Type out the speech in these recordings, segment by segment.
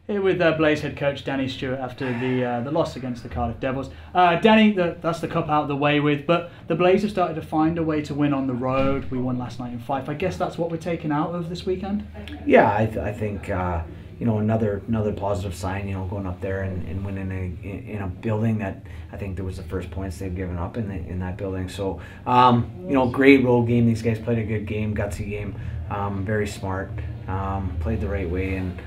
Here with Blaze head coach Danny Stewart after the loss against the Cardiff Devils. Danny, that's the cup out of the way with, but the Blaze have started to find a way to win on the road. We won last night in Fife. I guess that's what we're taking out of this weekend? Yeah, I think another positive sign, going up there and winning in a building that I think there was the first points they've given up in that building. So, great road game. These guys played a good game, gutsy game, very smart, played the right way, and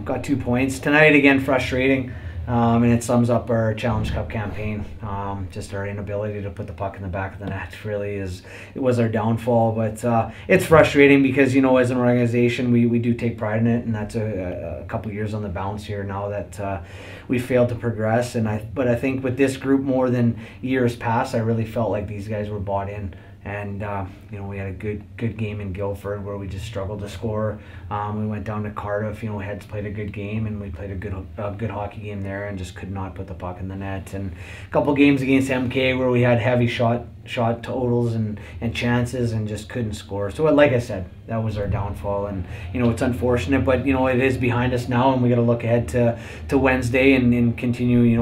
got 2 points. Tonight, again, frustrating. And it sums up our Challenge Cup campaign. Just our inability to put the puck in the back of the net it was our downfall. But it's frustrating because, as an organization, we do take pride in it, and that's a couple years on the bounce here now that we failed to progress. But I think with this group more than years past, I really felt like these guys were bought in. And we had a good game in Guildford where we just struggled to score. We went down to Cardiff. Heads played a good game, and we played a good hockey game there, and just could not put the puck in the net. And a couple games against MK where we had heavy shot totals and chances and just couldn't score. So like I said, that was our downfall, and it's unfortunate, but it is behind us now, and we got to look ahead to Wednesday and continue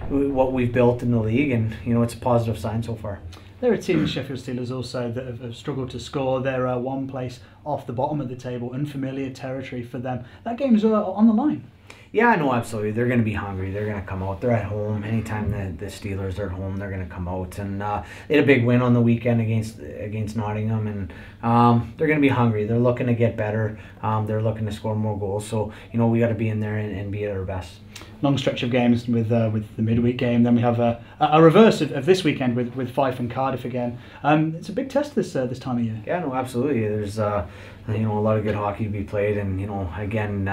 what we've built in the league, and it's a positive sign so far. There are teams, Sheffield Steelers also, that have struggled to score. They're one place off the bottom of the table, unfamiliar territory for them. That game's on the line. Yeah, no, absolutely. They're going to be hungry. They're going to come out. They're at home. Anytime the Steelers are at home, they're going to come out. And they had a big win on the weekend against Nottingham, and they're going to be hungry. They're looking to get better. They're looking to score more goals. So we got to be in there and be at our best. Long stretch of games with the midweek game. Then we have a reverse of this weekend with Fife and Cardiff again. It's a big test this time of year. Yeah, no, absolutely. There's a lot of good hockey to be played, and again,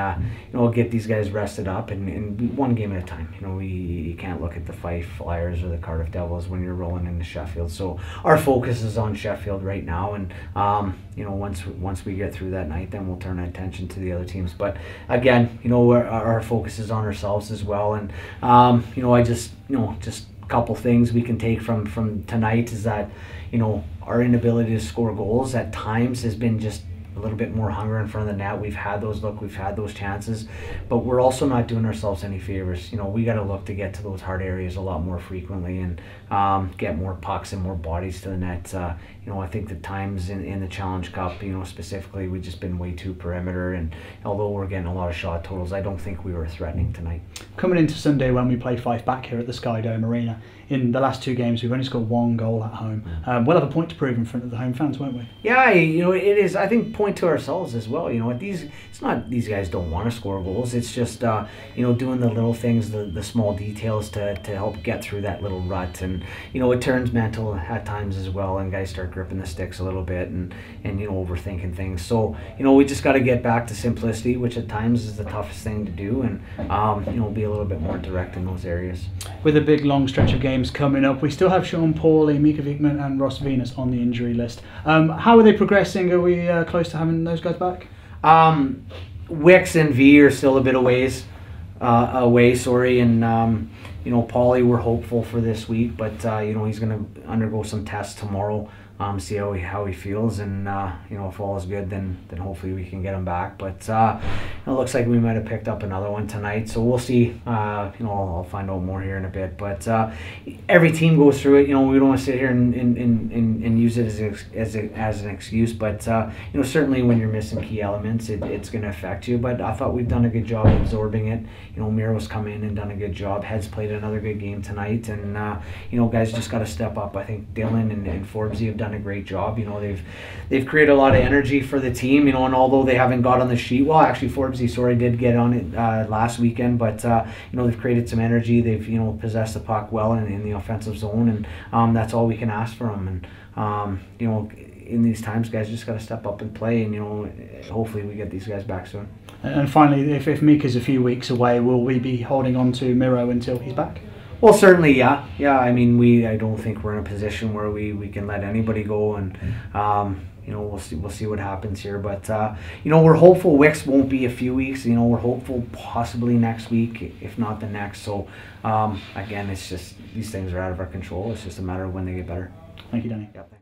get these guys rested up and one game at a time. You can't look at the Fife Flyers or the Cardiff Devils when you're rolling into Sheffield. So our focus is on Sheffield right now, and once we get through that night, then we'll turn our attention to the other teams. But again, our focus is on ourselves as well, and I just a couple things we can take from tonight is that our inability to score goals at times has been just a little bit more hunger in front of the net. We've had those chances, but we're also not doing ourselves any favors. We got to look to get to those hard areas a lot more frequently and get more pucks and more bodies to the net. I think the times in the Challenge Cup, specifically, we've just been way too perimeter, and although we're getting a lot of shot totals, I don't think we were threatening tonight. Coming into Sunday when we play Fife back here at the Sky Dome Arena, in the last 2 games we've only scored 1 goal at home. We'll have a point to prove in front of the home fans, won't we? Yeah, it is. I think point to ourselves as well. It's not these guys don't want to score goals. It's just doing the little things, the small details to help get through that little rut, and it turns mental at times as well, and guys start gripping the sticks a little bit and overthinking things. So we just got to get back to simplicity, which at times is the toughest thing to do, and be a little bit more direct in those areas. With a big long stretch of games coming up, we still have Sean Pauly, Mika Vikman and Ross Venus on the injury list. How are they progressing? Are we close to having those guys back? Wicks and V are still a bit away, and Pauly, we're hopeful for this week, but he's going to undergo some tests tomorrow. See how he feels, and if all is good, then hopefully we can get him back. But it looks like we might have picked up another one tonight, so we'll see. I'll find out more here in a bit. But every team goes through it. We don't want to sit here and use it as an excuse. But certainly when you're missing key elements, it's going to affect you. But I thought we've done a good job absorbing it. Mero's come in and done a good job. Heads played another good game tonight, and guys just got to step up. I think Dylan and Forbes have done a great job. They've created a lot of energy for the team, and although they haven't got on the sheet, well, actually Forbes did get on it last weekend, but they've created some energy. They've possessed the puck well in the offensive zone, and that's all we can ask for them. And in these times, guys just got to step up and play, and hopefully we get these guys back soon. And finally, if Mika's a few weeks away, will we be holding on to Mero until he's back? Well, certainly, yeah. I mean, I don't think we're in a position where we can let anybody go, and we'll see what happens here. But we're hopeful Wicks won't be a few weeks. We're hopeful possibly next week, if not the next. So again, it's just these things are out of our control. It's just a matter of when they get better. Thank you, Danny. Yep.